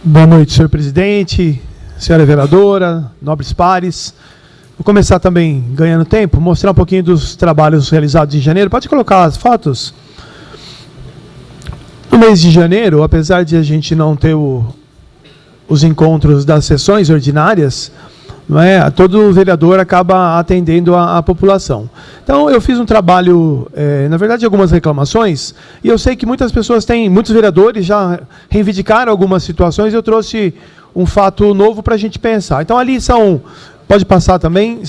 Boa noite, senhor presidente, senhora vereadora, nobres pares. Vou começar também ganhando tempo, mostrar um pouquinho dos trabalhos realizados em janeiro. Pode colocar as fotos? No mês de janeiro, apesar de a gente não ter os encontros das sessões ordinárias, não é, todo vereador acaba atendendo a população. Então, eu fiz um trabalho, na verdade, algumas reclamações, e eu sei que muitas pessoas muitos vereadores já reivindicaram algumas situações, e eu trouxe um fato novo para a gente pensar. Então, ali pode passar também,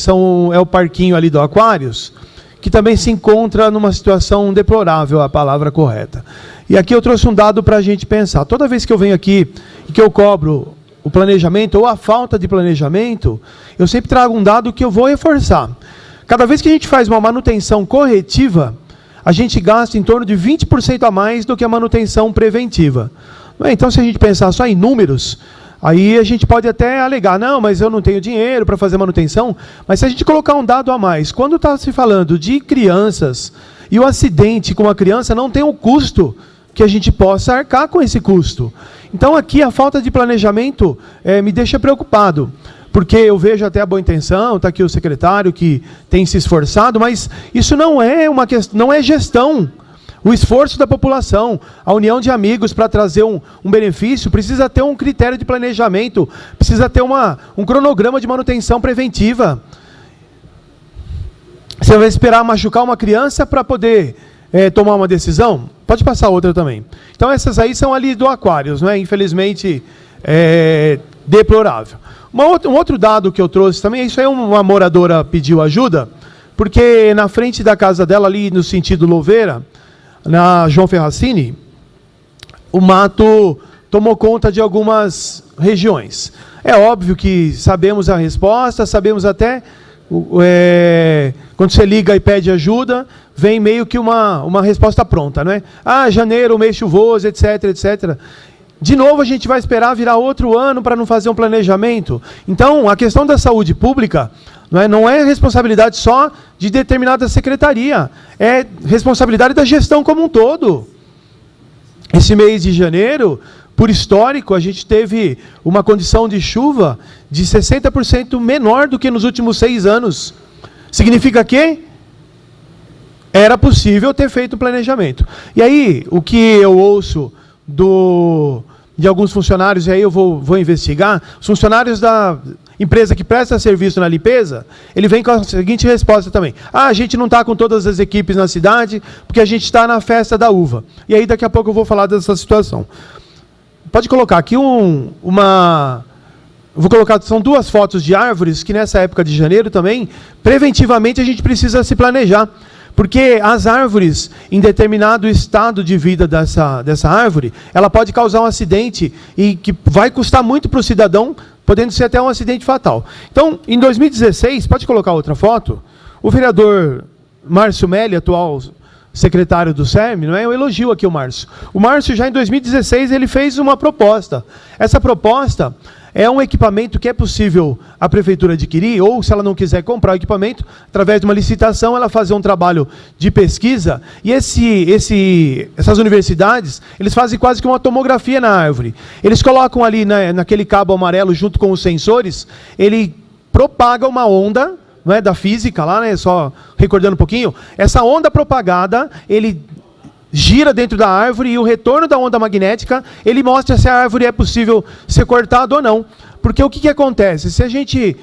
é o parquinho ali do Aquários, que também se encontra numa situação deplorável, a palavra correta. E aqui eu trouxe um dado para a gente pensar. Toda vez que eu venho aqui e que eu cobro o planejamento ou a falta de planejamento, eu sempre trago um dado que eu vou reforçar. Cada vez que a gente faz uma manutenção corretiva, a gente gasta em torno de 20% a mais do que a manutenção preventiva. Então, se a gente pensar só em números, aí a gente pode até alegar, não, mas eu não tenho dinheiro para fazer manutenção. Mas se a gente colocar um dado a mais, quando está se falando de crianças, e o acidente com a criança não tem o custo que a gente possa arcar com esse custo. Então, aqui, a falta de planejamento me deixa preocupado, porque eu vejo até a boa intenção, está aqui o secretário que tem se esforçado, mas isso não é uma questão, não é gestão. O esforço da população, a união de amigos para trazer um benefício, precisa ter um critério de planejamento, precisa ter um cronograma de manutenção preventiva. Você vai esperar machucar uma criança para poder tomar uma decisão? Pode passar outra também. Então, essas aí são ali do Aquários, né? Infelizmente, deplorável. Um outro dado que eu trouxe também, isso aí uma moradora pediu ajuda, porque na frente da casa dela, ali no sentido Louveira, na João Ferracini, o mato tomou conta de algumas regiões. É óbvio que sabemos a resposta, sabemos até... quando você liga e pede ajuda, vem meio que uma resposta pronta, não é? Janeiro, mês chuvoso, etc, etc. De novo, a gente vai esperar virar outro ano para não fazer um planejamento. Então, a questão da saúde pública não é responsabilidade só de determinada secretaria, é responsabilidade da gestão como um todo. Esse mês de janeiro, por histórico, a gente teve uma condição de chuva de 60% menor do que nos últimos 6 anos. Significa que era possível ter feito o planejamento. E aí, o que eu ouço de alguns funcionários, e aí eu vou investigar, os funcionários da empresa que presta serviço na limpeza, ele vem com a seguinte resposta também. A gente não está com todas as equipes na cidade, porque a gente está na festa da uva. E aí, daqui a pouco eu vou falar dessa situação. Pode colocar aqui vou colocar, são 2 fotos de árvores que nessa época de janeiro também, preventivamente a gente precisa se planejar. Porque as árvores, em determinado estado de vida dessa árvore, ela pode causar um acidente e que vai custar muito para o cidadão, podendo ser até um acidente fatal. Então, em 2016, pode colocar outra foto, o vereador Márcio Melli, atual secretário do SERM, não é? Eu elogio aqui o Márcio. O Márcio, já em 2016, ele fez uma proposta. Essa proposta é um equipamento que é possível a prefeitura adquirir, ou se ela não quiser comprar o equipamento, através de uma licitação, ela fazer um trabalho de pesquisa, e essas universidades, eles fazem quase que uma tomografia na árvore. Eles colocam ali naquele cabo amarelo, junto com os sensores, ele propaga uma onda, não é, da física lá, né, só recordando um pouquinho, essa onda propagada, ele gira dentro da árvore e o retorno da onda magnética, ele mostra se a árvore é possível ser cortada ou não. Porque o que acontece? Se a gente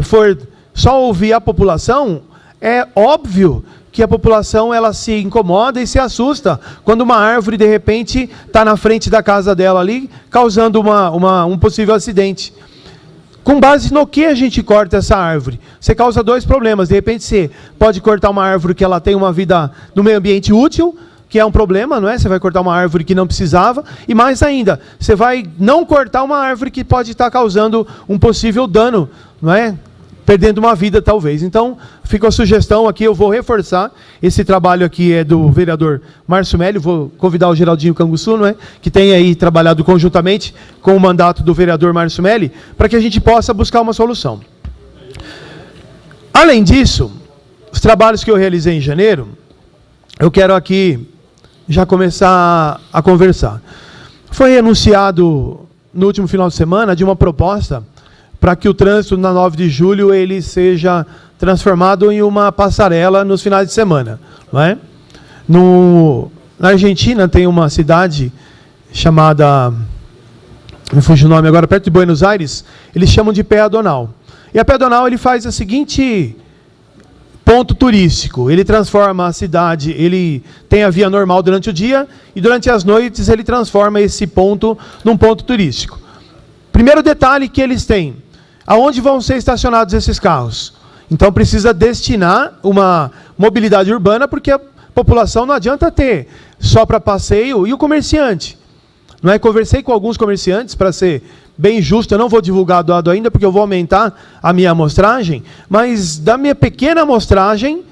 for só ouvir a população, é óbvio que a população ela se incomoda e se assusta quando uma árvore, de repente, está na frente da casa dela ali, causando um possível acidente. Com base no que a gente corta essa árvore? Você causa 2 problemas. De repente, você pode cortar uma árvore que ela tem uma vida no meio ambiente útil, que é um problema, não é? Você vai cortar uma árvore que não precisava, e mais ainda, você vai não cortar uma árvore que pode estar causando um possível dano, não é? Perdendo uma vida, talvez. Então, fica a sugestão aqui, eu vou reforçar, esse trabalho aqui é do vereador Márcio Melli, vou convidar o Geraldinho Canguçu, não é? Que tem aí trabalhado conjuntamente com o mandato do vereador Márcio Melli, para que a gente possa buscar uma solução. Além disso, os trabalhos que eu realizei em janeiro, eu quero aqui já começar a conversar. Foi anunciado no último final de semana, de uma proposta para que o trânsito na 9 de julho ele seja transformado em uma passarela nos finais de semana. Não é? Na Argentina tem uma cidade chamada, me fugiu o nome agora, perto de Buenos Aires, eles chamam de Peatonal. E a Peatonal ele faz o seguinte ponto turístico, ele transforma a cidade, ele tem a via normal durante o dia e durante as noites ele transforma esse ponto num ponto turístico. Primeiro detalhe que eles têm, aonde vão ser estacionados esses carros? Então precisa destinar uma mobilidade urbana, porque a população não adianta ter só para passeio e o comerciante. Não é? Conversei com alguns comerciantes, para ser bem justo, eu não vou divulgar dado ainda, porque eu vou aumentar a minha amostragem, mas da minha pequena amostragem,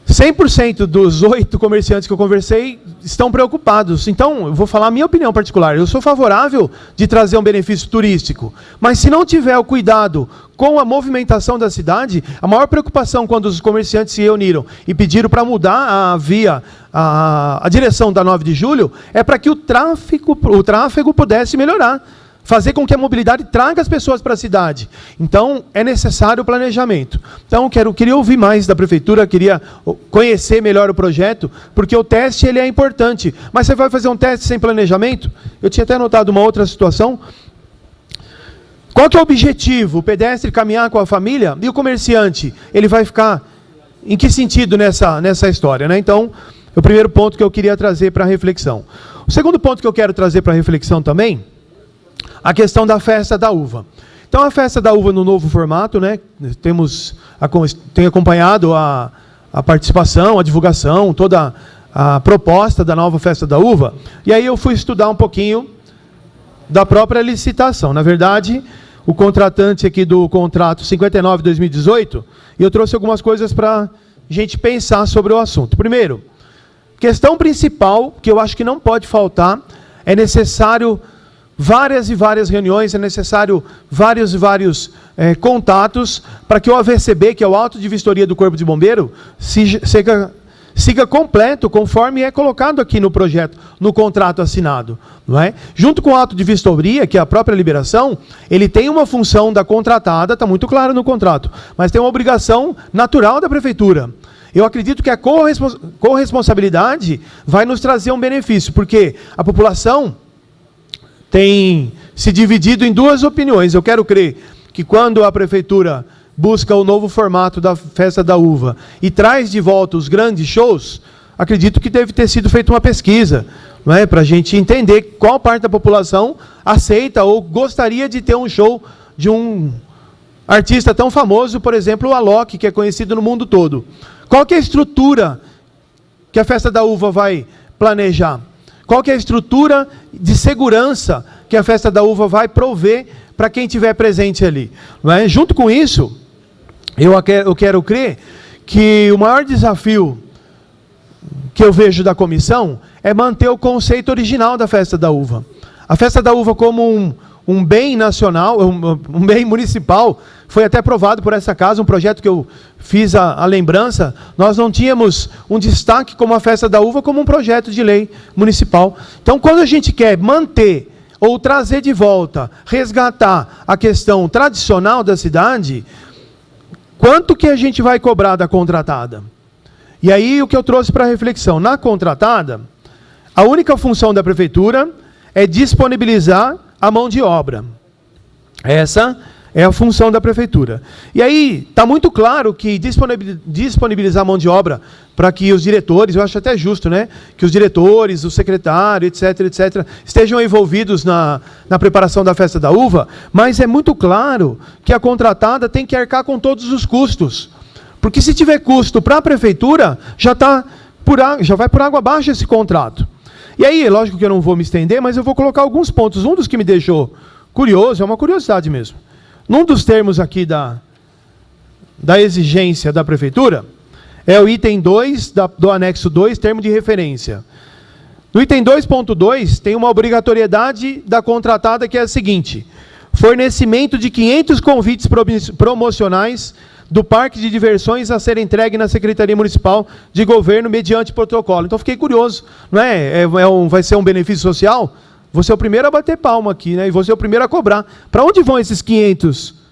100% dos 8 comerciantes que eu conversei estão preocupados. Então, eu vou falar a minha opinião particular. Eu sou favorável de trazer um benefício turístico, mas se não tiver o cuidado com a movimentação da cidade, a maior preocupação quando os comerciantes se reuniram e pediram para mudar a via, a direção da 9 de julho, é para que o tráfego pudesse melhorar. Fazer com que a mobilidade traga as pessoas para a cidade. Então, é necessário o planejamento. Então, queria ouvir mais da prefeitura, queria conhecer melhor o projeto, porque o teste ele é importante. Mas você vai fazer um teste sem planejamento? Eu tinha até notado uma outra situação. Qual que é o objetivo? O pedestre caminhar com a família e o comerciante, ele vai ficar em que sentido nessa história, né? Então, é o primeiro ponto que eu queria trazer para a reflexão. O segundo ponto que eu quero trazer para a reflexão também, a questão da festa da uva. Então, a festa da uva no novo formato, né? Tenho acompanhado a participação, a divulgação, toda a proposta da nova festa da uva. E aí eu fui estudar um pouquinho da própria licitação. Na verdade, o contratante aqui do contrato 59/2018, e eu trouxe algumas coisas para a gente pensar sobre o assunto. Primeiro, questão principal, que eu acho que não pode faltar, é necessário várias e várias reuniões, é necessário vários e vários contatos para que o AVCB, que é o Auto de Vistoria do Corpo de Bombeiro, siga completo, conforme é colocado aqui no projeto, no contrato assinado. Não é? Junto com o Auto de Vistoria, que é a própria liberação, ele tem uma função da contratada, está muito claro no contrato, mas tem uma obrigação natural da prefeitura. Eu acredito que a corresponsabilidade vai nos trazer um benefício, porque a população tem se dividido em duas opiniões. Eu quero crer que quando a prefeitura busca o novo formato da festa da uva e traz de volta os grandes shows, acredito que deve ter sido feita uma pesquisa, não é? Para a gente entender qual parte da população aceita ou gostaria de ter um show de um artista tão famoso, por exemplo, o Alok, que é conhecido no mundo todo. Qual que é a estrutura que a festa da uva vai planejar? Qual que é a estrutura de segurança que a festa da uva vai prover para quem estiver presente ali? Não é? Junto com isso, eu quero crer que o maior desafio que eu vejo da comissão é manter o conceito original da festa da uva. A festa da uva como um bem nacional, um bem municipal, foi até aprovado por essa casa, um projeto que eu fiz a lembrança, nós não tínhamos um destaque como a festa da uva, como um projeto de lei municipal. Então, quando a gente quer manter ou trazer de volta, resgatar a questão tradicional da cidade, quanto que a gente vai cobrar da contratada? E aí, o que eu trouxe para reflexão, na contratada, a única função da prefeitura é disponibilizar a mão de obra. Essa é a função da prefeitura. E aí, está muito claro que disponibilizar a mão de obra para que os diretores, eu acho até justo, né? Que os diretores, o secretário, etc., estejam envolvidos na preparação da festa da uva, mas é muito claro que a contratada tem que arcar com todos os custos. Porque se tiver custo para a prefeitura, já vai por água abaixo esse contrato. E aí, lógico que eu não vou me estender, mas eu vou colocar alguns pontos. Um dos que me deixou curioso, é uma curiosidade mesmo. Num dos termos aqui da exigência da prefeitura, é o item 2 do anexo 2, termo de referência. No item 2.2, tem uma obrigatoriedade da contratada que é a seguinte: fornecimento de 500 convites promocionais do parque de diversões a ser entregue na Secretaria Municipal de Governo mediante protocolo. Então, fiquei curioso, não é? Vai ser um benefício social? vou ser o primeiro a bater palma aqui, né? E vou ser o primeiro a cobrar. Para onde vão esses 500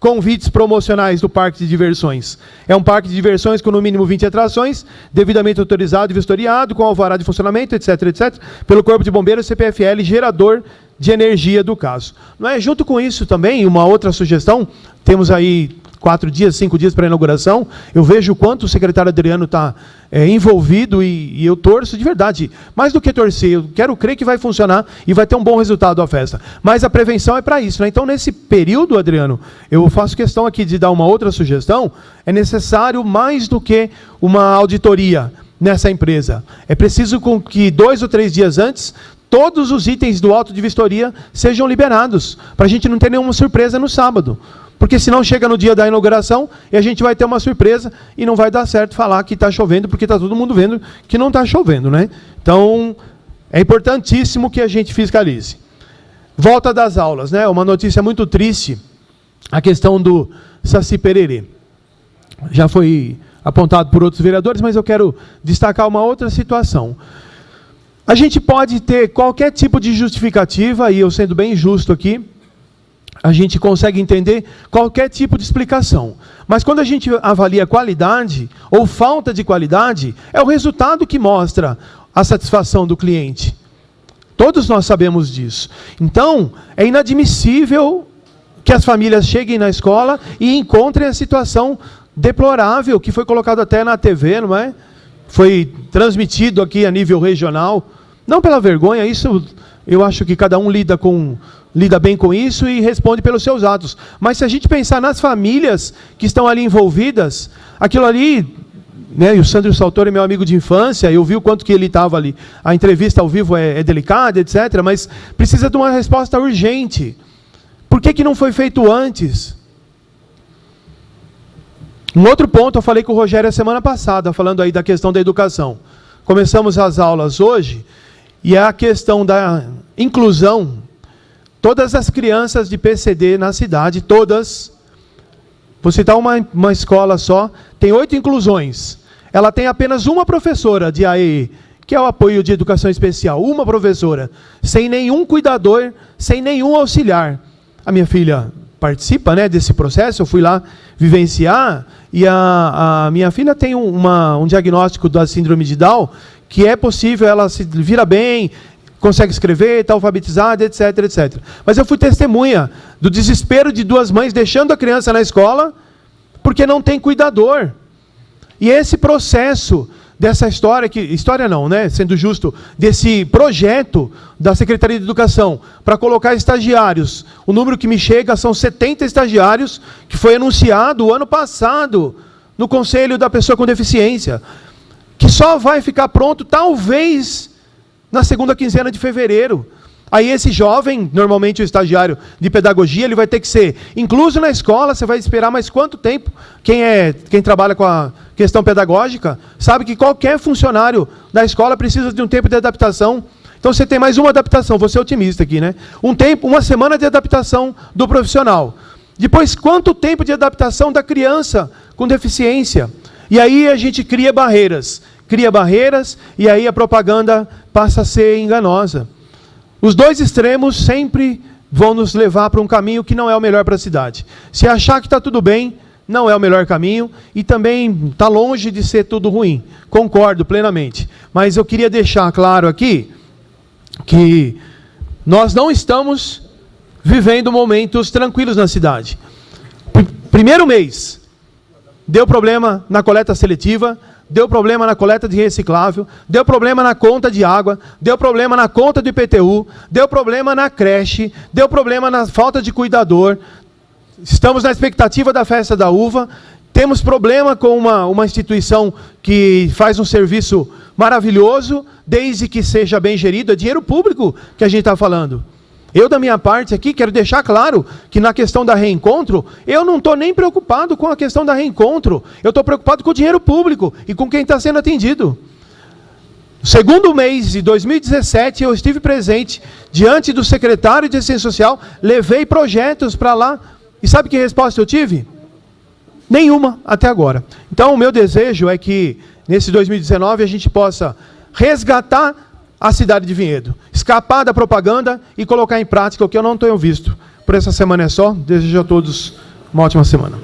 convites promocionais do parque de diversões? É um parque de diversões com no mínimo 20 atrações, devidamente autorizado e vistoriado, com alvará de funcionamento, etc, etc, pelo Corpo de Bombeiros, CPFL, gerador de energia do caso. Não é? Junto com isso também, uma outra sugestão, temos aí 4 dias, 5 dias para a inauguração, eu vejo o quanto o secretário Adriano está envolvido e eu torço de verdade. Mais do que torcer, eu quero crer que vai funcionar e vai ter um bom resultado a festa. Mas a prevenção é para isso, né? Então, nesse período, Adriano, eu faço questão aqui de dar uma outra sugestão, é necessário mais do que uma auditoria nessa empresa. É preciso que 2 ou 3 dias antes, todos os itens do auto de vistoria sejam liberados, para a gente não ter nenhuma surpresa no sábado. Porque senão chega no dia da inauguração e a gente vai ter uma surpresa e não vai dar certo falar que está chovendo, porque está todo mundo vendo que não está chovendo, né? Então, é importantíssimo que a gente fiscalize. Volta das aulas, né? Uma notícia muito triste, a questão do Saci Pererê. Já foi apontado por outros vereadores, mas eu quero destacar uma outra situação. A gente pode ter qualquer tipo de justificativa, e eu sendo bem justo aqui, a gente consegue entender qualquer tipo de explicação. Mas quando a gente avalia qualidade ou falta de qualidade, é o resultado que mostra a satisfação do cliente. Todos nós sabemos disso. Então, é inadmissível que as famílias cheguem na escola e encontrem a situação deplorável, que foi colocado até na TV, não é? Foi transmitido aqui a nível regional. Não pela vergonha, isso eu acho que cada um lida bem com isso e responde pelos seus atos. Mas se a gente pensar nas famílias que estão ali envolvidas, aquilo ali, né, e o Sandro Saltori é meu amigo de infância, eu vi o quanto que ele estava ali. A entrevista ao vivo é delicada, etc., mas precisa de uma resposta urgente. Por que não foi feito antes? Um outro ponto, eu falei com o Rogério a semana passada, falando aí da questão da educação. Começamos as aulas hoje, e é a questão da inclusão. Todas as crianças de PCD na cidade, todas, vou citar uma escola só, tem 8 inclusões. Ela tem apenas uma professora de AEE, que é o apoio de educação especial, uma professora, sem nenhum cuidador, sem nenhum auxiliar. A minha filha participa, né, desse processo, eu fui lá vivenciar, e a minha filha tem um diagnóstico da síndrome de Down, que é possível, ela se vira bem, consegue escrever, está alfabetizada, etc, etc. Mas eu fui testemunha do desespero de 2 mães deixando a criança na escola, porque não tem cuidador. E esse processo dessa história não, né, sendo justo, desse projeto da Secretaria de Educação, para colocar estagiários, o número que me chega são 70 estagiários, que foi anunciado o ano passado, no Conselho da Pessoa com Deficiência, que só vai ficar pronto, talvez, na segunda quinzena de fevereiro. Aí esse jovem, normalmente o estagiário de pedagogia, ele vai ter que ser incluso na escola. Você vai esperar mais quanto tempo? Quem trabalha com a questão pedagógica, sabe que qualquer funcionário da escola precisa de um tempo de adaptação. Então você tem mais uma adaptação, vou ser otimista aqui, né? Uma semana de adaptação do profissional. Depois, quanto tempo de adaptação da criança com deficiência? E aí a gente cria barreiras, e aí a propaganda passa a ser enganosa. Os 2 extremos sempre vão nos levar para um caminho que não é o melhor para a cidade. Se achar que está tudo bem, não é o melhor caminho, e também está longe de ser tudo ruim. Concordo plenamente. Mas eu queria deixar claro aqui que nós não estamos vivendo momentos tranquilos na cidade. Primeiro mês, deu problema na coleta seletiva, deu problema na coleta de reciclável, deu problema na conta de água, deu problema na conta do IPTU, deu problema na creche, deu problema na falta de cuidador. Estamos na expectativa da festa da uva, temos problema com uma instituição que faz um serviço maravilhoso, desde que seja bem gerido, é dinheiro público que a gente está falando. Eu, da minha parte aqui, quero deixar claro que na questão da Reencontro, eu não estou nem preocupado com a questão da Reencontro. Eu estou preocupado com o dinheiro público e com quem está sendo atendido. No segundo mês de 2017, eu estive presente diante do secretário de Assistência Social, levei projetos para lá. E sabe que resposta eu tive? Nenhuma até agora. Então, o meu desejo é que, nesse 2019, a gente possa resgatar a cidade de Vinhedo. Escapar da propaganda e colocar em prática o que eu não tenho visto. Por essa semana é só. Desejo a todos uma ótima semana.